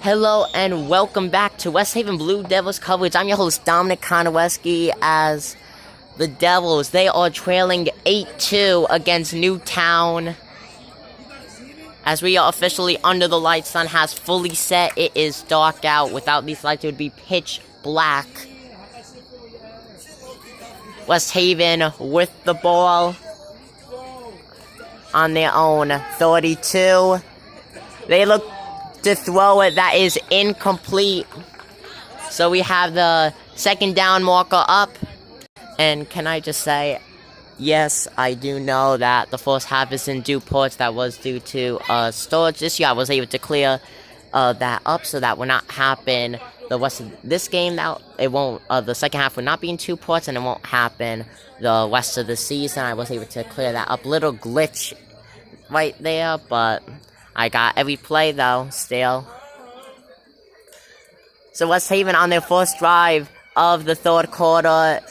Hello and welcome back to West Haven Blue Devils coverage. I'm your host Dominic Konoweski. As the Devils, they are trailing 8-2 against Newtown. As we are officially under the lights, sun has fully set. It is dark out. Without these lights, it would be pitch black. West Haven with the ball on their own 32. They look to throw it. That is incomplete. So we have the second down marker up. And can I just say, yes, I do know that the first half is in due parts. That was due to storage issue. I was able to clear that up, so that will not happen the rest of this game. That it won't. The second half will not be in 2 parts, and it won't happen the rest of the season. I was able to clear that up. Little glitch right there, but I got every play though still. So West Haven on their first drive of the third quarter.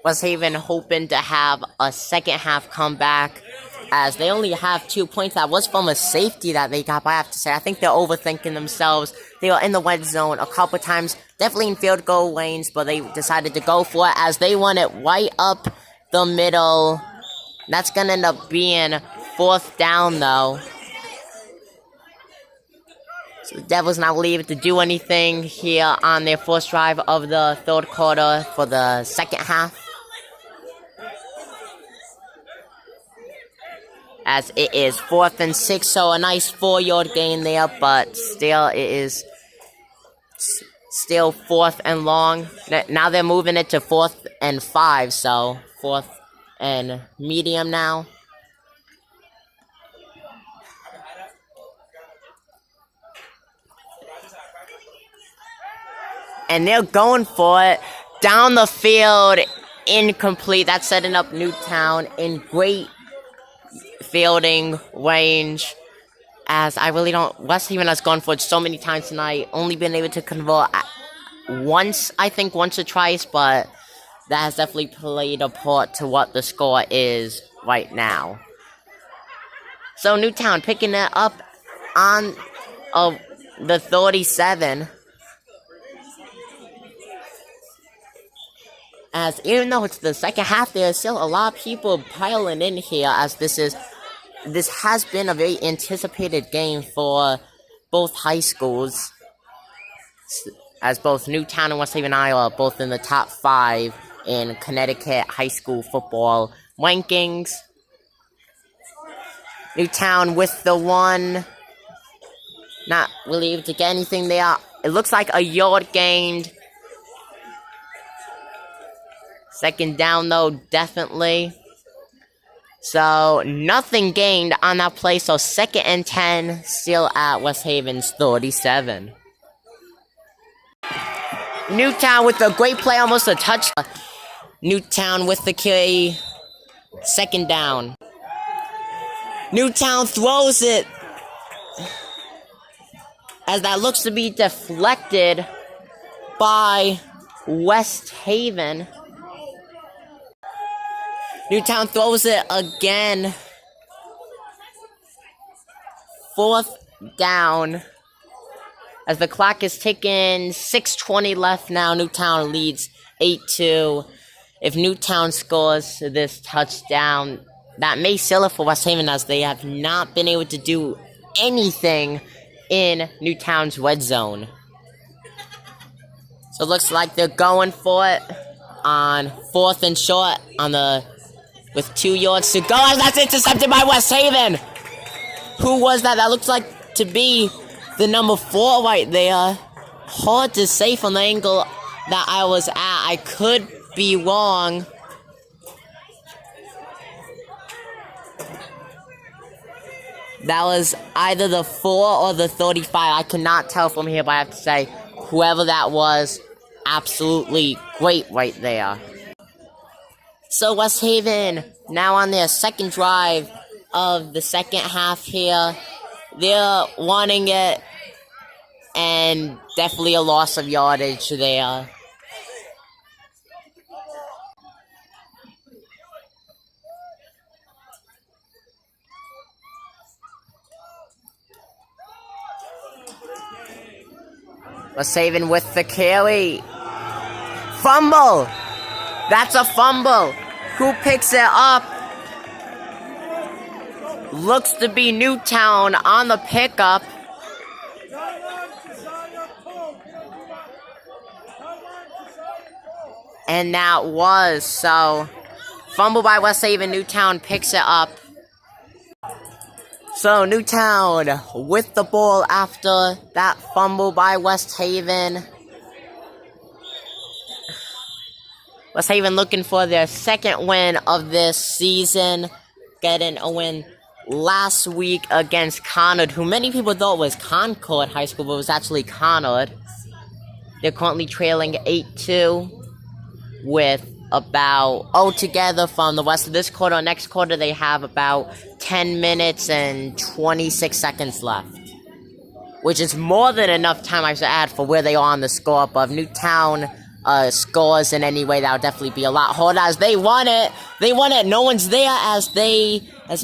West Haven hoping to have a second half comeback, as they only have 2 points. That was from a safety that they got, but I have to say, I think they're overthinking themselves. They were in the red zone a couple times, definitely in field goal range, but they decided to go for it as they want it right up the middle. That's going to end up being 4th down, though. So the Devils not really able to do anything here on their first drive of the third quarter for the second half, as it is 4th and 6, so a nice 4-yard gain there, but still it is still 4th and long. Now they're moving it to 4th and 5, so 4th and medium now. And they're going for it down the field, incomplete. That's setting up Newtown in great fielding range, as I really don't. West Haven has gone for it so many times tonight, only been able to convert once, I think once or twice, but that has definitely played a part to what the score is right now. So Newtown picking it up on the 37. As even though it's the second half, there's still a lot of people piling in here, as this has been a very anticipated game for both high schools, as both Newtown and West Haven are both in the top 5 in Connecticut high school football rankings. Newtown with the one, not really able to get anything there. It looks like a yard gained. Second down, though, definitely. So, nothing gained on that play. So, 2nd and 10, still at West Haven's 37. Newtown with a great play, almost a touchdown. Newtown with the key. 2nd down. Newtown throws it, as that looks to be deflected by West Haven. Newtown throws it again. 4th down. As the clock is ticking, 6:20 left now. Newtown leads 8-2. If Newtown scores this touchdown, that may seal it for West Haven, as they have not been able to do anything in Newtown's red zone. So it looks like they're going for it on 4th and short with 2 yards to go, and that's intercepted by West Haven. Who was that? That looks like to be the number 4 right there. Hard to say from the angle that I was at. I could be wrong. That was either the 4 or the 35. I cannot tell from here, but I have to say, whoever that was, absolutely great right there. So West Haven, now on their second drive of the second half here. They're wanting it, and definitely a loss of yardage there. West Haven with the carry. Fumble! That's a fumble. Who picks it up? Looks to be Newtown on the pickup. And that was, so, fumble by West Haven, Newtown picks it up. So, Newtown with the ball after that fumble by West Haven. West Haven looking for their second win of this season. Getting a win last week against Conard, who many people thought was Concord High School, but was actually Conard. They're currently trailing 8-2 with about altogether from the rest of this quarter. Next quarter, they have about 10 minutes and 26 seconds left, which is more than enough time, I should add, for where they are on the score. But if Newtown scores in any way, that would definitely be a lot harder, as they won it. They won it. No one's there as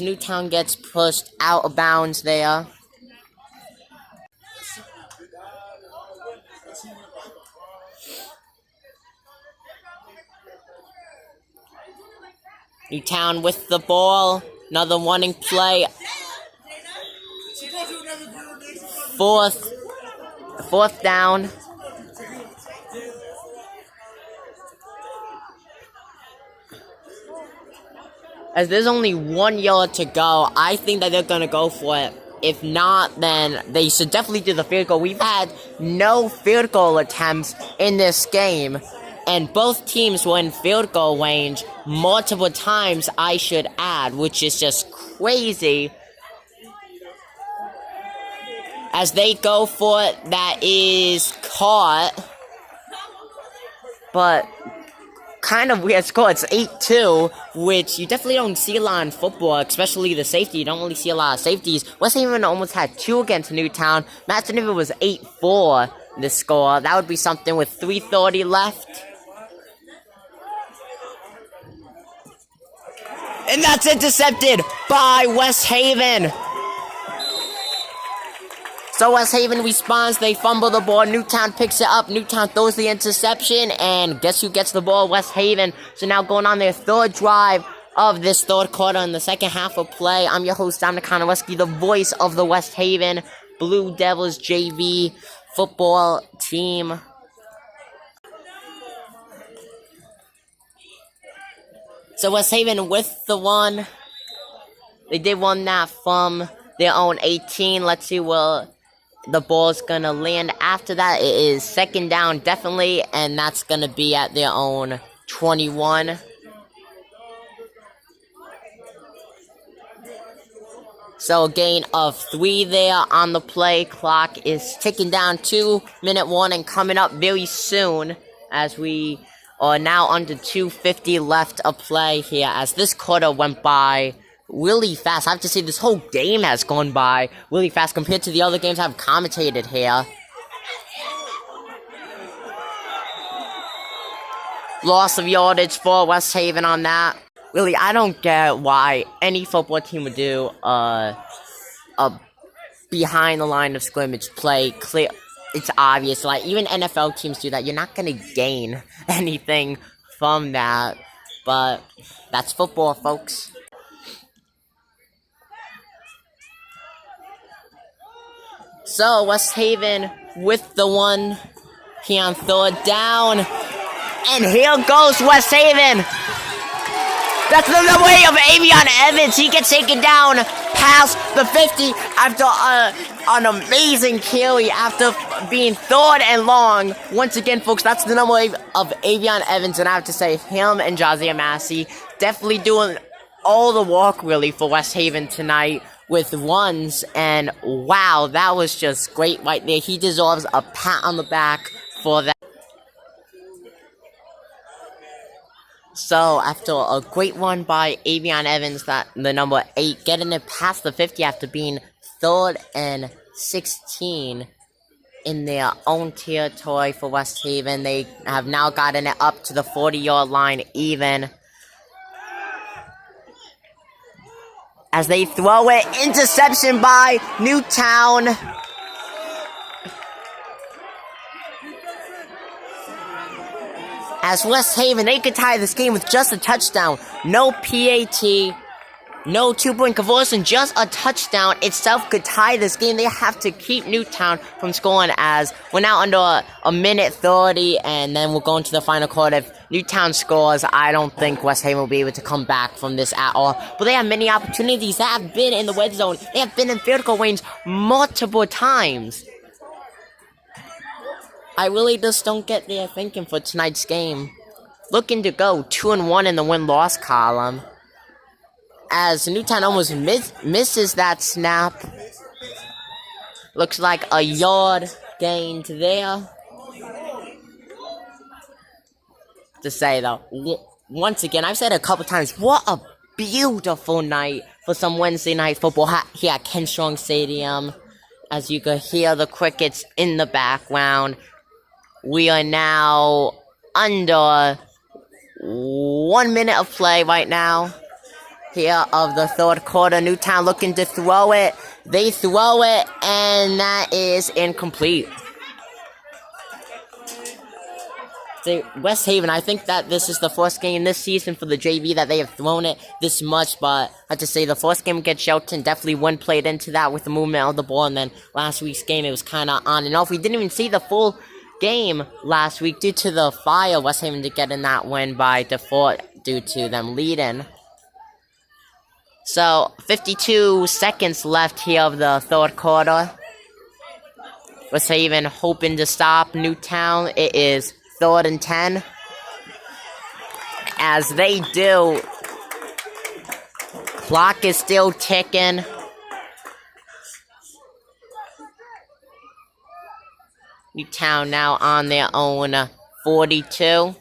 Newtown gets pushed out of bounds there. Newtown with the ball. Another running play. Fourth down. As there's only 1 yard to go, I think that they're going to go for it. If not, then they should definitely do the field goal. We've had no field goal attempts in this game, and both teams were in field goal range multiple times, I should add, which is just crazy. As they go for it, that is caught. But kind of weird score. It's 8-2, which you definitely don't see a lot in football, especially the safety. You don't really see a lot of safeties. West Haven almost had 2 against Newtown. Imagine if it was 8-4, the score. That would be something with 3:30 left. And that's intercepted by West Haven. So West Haven responds, they fumble the ball, Newtown picks it up, Newtown throws the interception, and guess who gets the ball? West Haven. So now going on their third drive of this third quarter in the second half of play. I'm your host, Dominic Konowski, the voice of the West Haven Blue Devils JV football team. So West Haven with the one. They did one that from their own 18. Let's see where the ball's gonna land after that. It is second down, definitely, and that's gonna be at their own 21. So a gain of 3 there on the play. Clock is ticking down. 2-minute warning coming up very soon, as we are now under 2:50 left of play here, as this quarter went by really fast. I have to say, this whole game has gone by really fast compared to the other games I've commentated here. Loss of yardage for West Haven on that. Really, I don't get why any football team would do a behind the line of scrimmage play. Clear, it's obvious. Like, even NFL teams do that. You're not gonna gain anything from that, but that's football, folks. So, West Haven with the one here on third down. And here goes West Haven. That's the way of Avion Evans. He gets taken down past the 50 after an amazing carry after being third and long. Once again, folks, that's the number of Avion Evans. And I have to say, him and Josiah Massey definitely doing all the work, really, for West Haven tonight with runs. And wow, that was just great right there. He deserves a pat on the back for that. So, after a great run by Avion Evans, that the number 8, getting it past the 50 after being 3rd and 16 in their own territory for West Haven. They have now gotten it up to the 40-yard line even, as they throw it. Interception by Newtown. As West Haven, they could tie this game with just a touchdown. No PAT, no 2-point conversion, just a touchdown itself could tie this game. They have to keep Newtown from scoring, as we're now under a minute 30, and then we'll go into the final quarter. If Newtown scores, I don't think West Haven will be able to come back from this at all. But they have many opportunities. They have been in the red zone. They have been in field goal range multiple times. I really just don't get their thinking for tonight's game. Looking to go 2-1 in the win-loss column, as Newtown almost misses that snap. Looks like a yard gained there. To say though, once again, I've said it a couple times, what a beautiful night for some Wednesday night football here at Ken Strong Stadium. As you can hear the crickets in the background. We are now under 1 minute of play right now here of the third quarter. Newtown looking to throw it. They throw it, and that is incomplete. West Haven, I think that this is the first game this season for the JV that they have thrown it this much, but I have to say the first game against Shelton definitely one played into that with the movement of the ball, and then last week's game it was kind of on and off. We didn't even see the full game last week due to the fire. West Haven to get in that win by default due to them leading. So 52 seconds left here of the third quarter. West Haven hoping to stop Newtown. It is 3rd and 10. As they do, clock is still ticking. Newtown now on their own 42.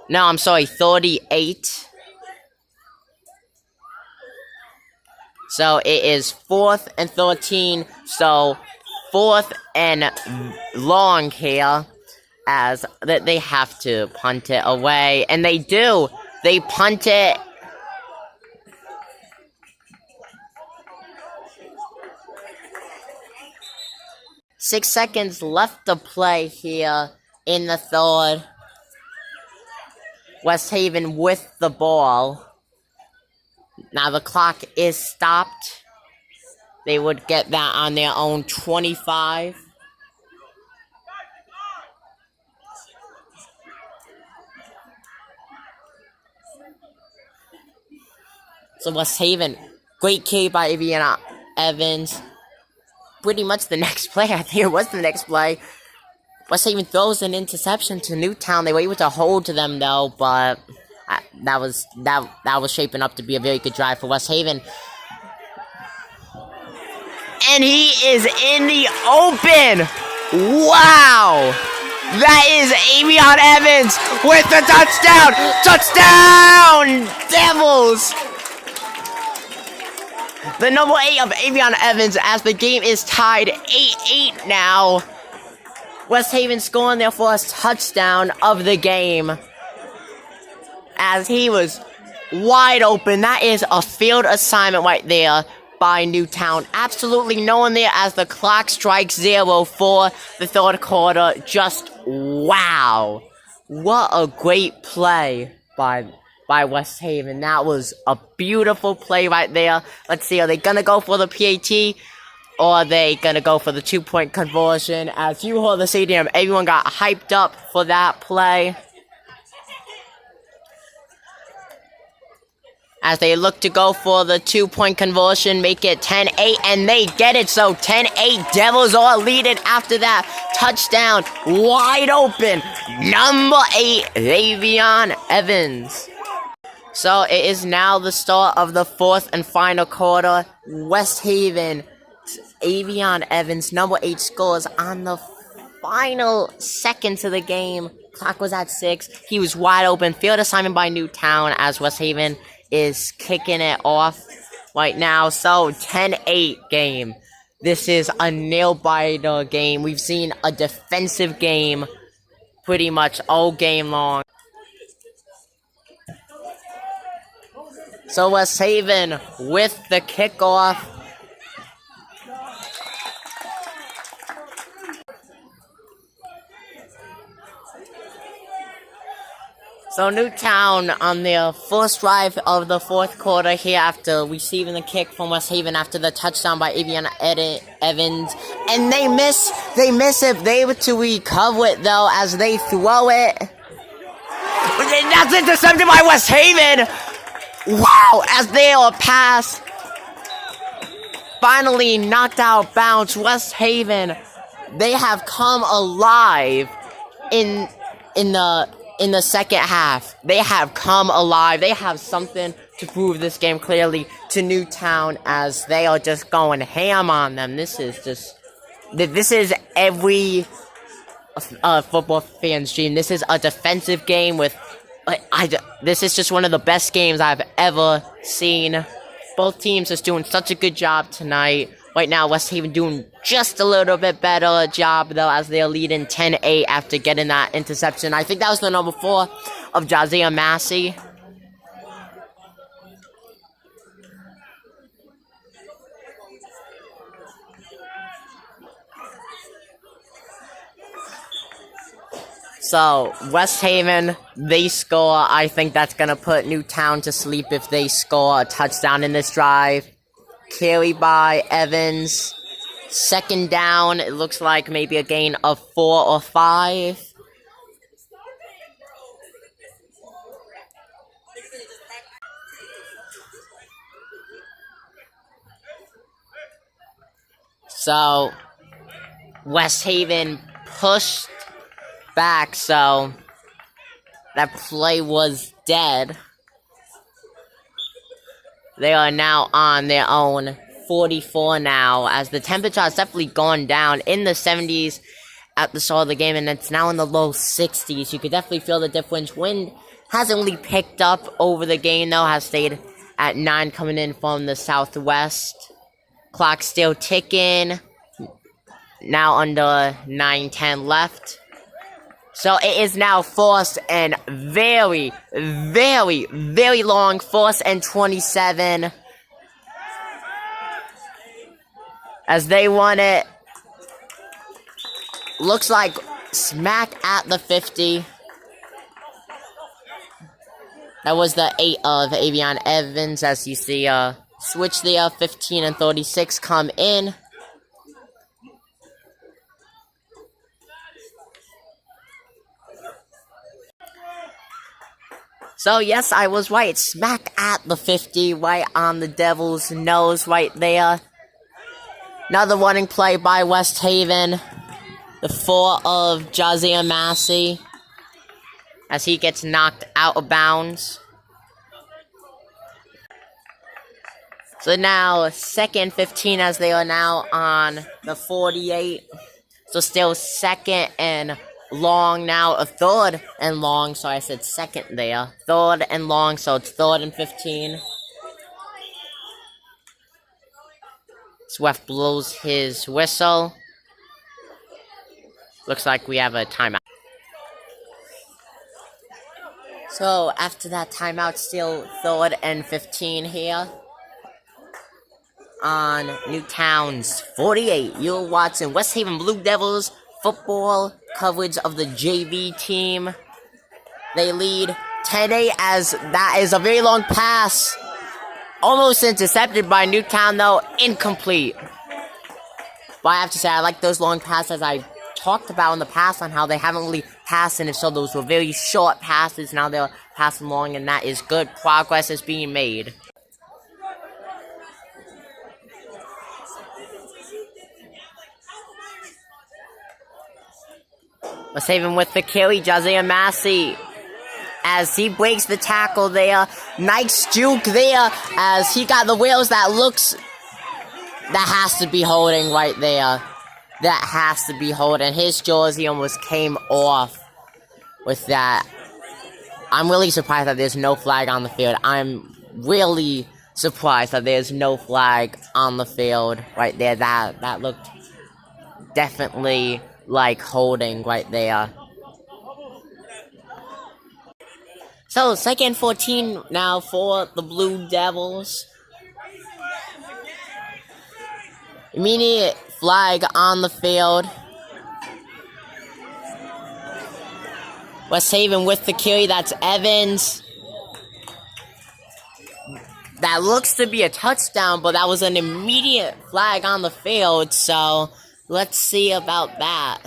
No, I'm sorry, 38. So it is 4th and 13. So 4th and long here, as that they have to punt it away, and they do. They punt it. Six seconds left to play here in the third. West Haven with the ball. Now the clock is stopped. They would get that on their own 25. So West Haven, great carry by Aviana Evans. Pretty much the next play, I think it was the next play. West Haven throws an interception to Newtown. They were able to hold to them though, but that was shaping up to be a very good drive for West Haven. And he is in the open. Wow! That is Avion Evans with the touchdown! Touchdown! Devils! The number 8 of Avion Evans, as the game is tied 8-8 now. West Haven scoring their first touchdown of the game, as he was wide open. That is a field assignment right there by Newtown. Absolutely no one there as the clock strikes 0 for the third quarter. Just wow. What a great play by West Haven. That was a beautiful play right there. Let's see, are they gonna go for the PAT? Or are they gonna go for the 2-point conversion? As you heard the stadium, everyone got hyped up for that play. As they look to go for the 2-point conversion, make it 10-8, and they get it. So 10-8, Devils are leading after that touchdown. Wide open, number 8, Avion Evans. So it is now the start of the fourth and final quarter. West Haven, Avion Evans, number 8, scores on the final seconds of the game. Clock was at 6. He was wide open. Field assignment by Newtown, as West Haven is kicking it off right now. So 10-8 game. This is a nail-biter game. We've seen a defensive game pretty much all game long. So West Haven with the kickoff. So Newtown on their first drive of the fourth quarter here after receiving the kick from West Haven after the touchdown by Avian Evans. And they miss it. They were to recover it though as they throw it. That's intercepted by West Haven. Wow, as they are pass. Finally knocked out bounds. West Haven, they have come alive in the second half. They have come alive. They have something to prove this game clearly to Newtown as they are just going ham on them. This is every football fan's dream. This is a defensive game with this is just one of the best games I've ever seen. Both teams just doing such a good job tonight. Right now, West Haven doing just a little bit better job, though, as they're leading 10-8 after getting that interception. I think that was the number 4 of Jazia Massey. So, West Haven, they score. I think that's going to put Newtown to sleep if they score a touchdown in this drive. Carry by Evans. Second down, it looks like maybe a gain of 4 or 5. So, West Haven pushed back, so that play was dead. They are now on their own 44 now, as the temperature has definitely gone down in the 70s at the start of the game, and it's now in the low 60s. You could definitely feel the difference. Wind hasn't really picked up over the game, though, has stayed at 9 coming in from the southwest. Clock still ticking. Now under 9:10 left. So it is now 4th and very, very, very long. 4th and 27. As they won it. Looks like smack at the 50. That was the 8 of Avian Evans. As you see, switch there. 15 and 36 come in. So, yes, I was right. Smack at the 50, right on the Devil's nose right there. Another running play by West Haven. The 4 of Jazia Massey. As he gets knocked out of bounds. So now, 2nd 15 as they are now on the 48. So still 2nd and long now, a 3rd and long, so I said 2nd there. 3rd and long, so it's 3rd and 15. Swift blows his whistle. Looks like we have a timeout. So after that timeout, still 3rd and 15 here. On Newtown's 48, you're watching West Haven Blue Devils football coverage of the JV team. They lead 10-8 as that is a very long pass. Almost intercepted by Newtown, though. Incomplete. But I have to say, I like those long passes I talked about in the past on how they haven't really passed, and if so, those were very short passes. Now they're passing long, and that is good. Progress is being made. Let's save him with the carry, Jazia Massey. As he breaks the tackle there. Nice juke there. As he got the wheels that has to be holding right there. That has to be holding. His jersey almost came off with that. I'm really surprised that there's no flag on the field. I'm really surprised that there's no flag on the field right there. That looked definitely like holding right there. So, 2nd 14 now for the Blue Devils. Immediate flag on the field. West Haven with the carry. That's Evans. That looks to be a touchdown, but that was an immediate flag on the field, so let's see about that.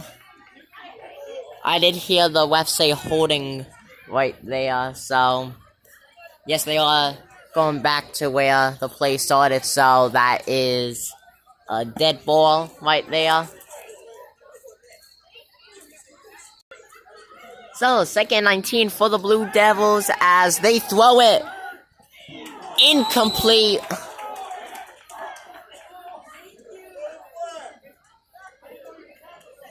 I did hear the ref say holding right there, so yes, they are going back to where the play started, so that is a dead ball right there. So, second 19 for the Blue Devils as they throw it. Incomplete.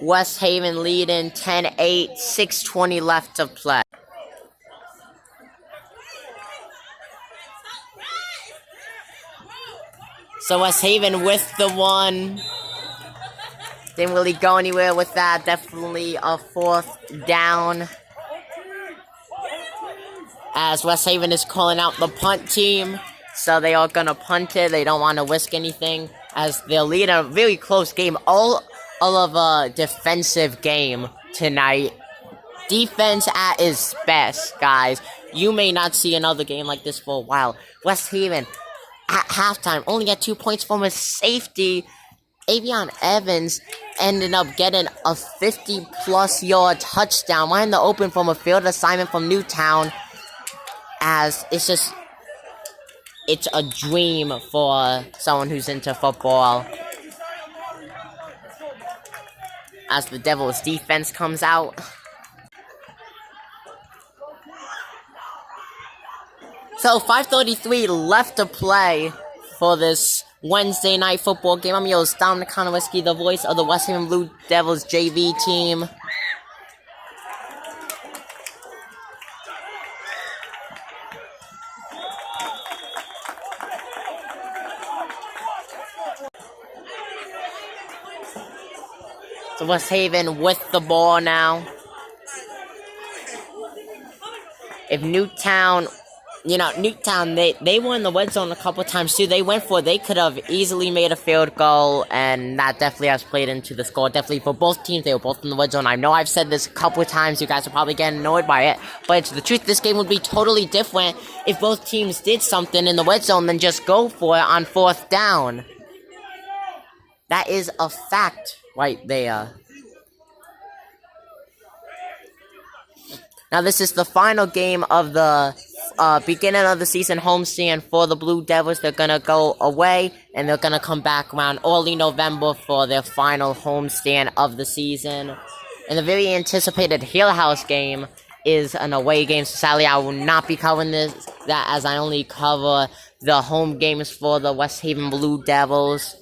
West Haven leading 10-8, 6:20 left to play. So West Haven with the one. Didn't really go anywhere with that. Definitely a fourth down. As West Haven is calling out the punt team. So they are gonna punt it. They don't want to risk anything. As they'll lead a really close game. All of a defensive game tonight. Defense at its best, guys. You may not see another game like this for a while. West Haven at halftime only got 2 points from a safety. Avion Evans ended up getting a 50-plus yard touchdown. Wide in the open from a field assignment from Newtown. As it's a dream for someone who's into football. As the Devils defense comes out. So 5:33 left to play for this Wednesday night football game. I'm your host, Dominic Konowski, the voice of the West Haven Blue Devils JV team. So West Haven with the ball now. If Newtown, Newtown, they were in the red zone a couple times too. They could have easily made a field goal, and that definitely has played into the score. Definitely for both teams, they were both in the red zone. I know I've said this a couple of times. You guys are probably getting annoyed by it, but it's the truth. This game would be totally different if both teams did something in the red zone than just go for it on fourth down. That is a fact right there. Now this is the final game of the beginning of the season homestand for the Blue Devils. They're gonna go away and they're gonna come back around early November for their final homestand of the season. And the very anticipated Hill House game is an away game. So sadly, I will not be covering that as I only cover the home games for the West Haven Blue Devils.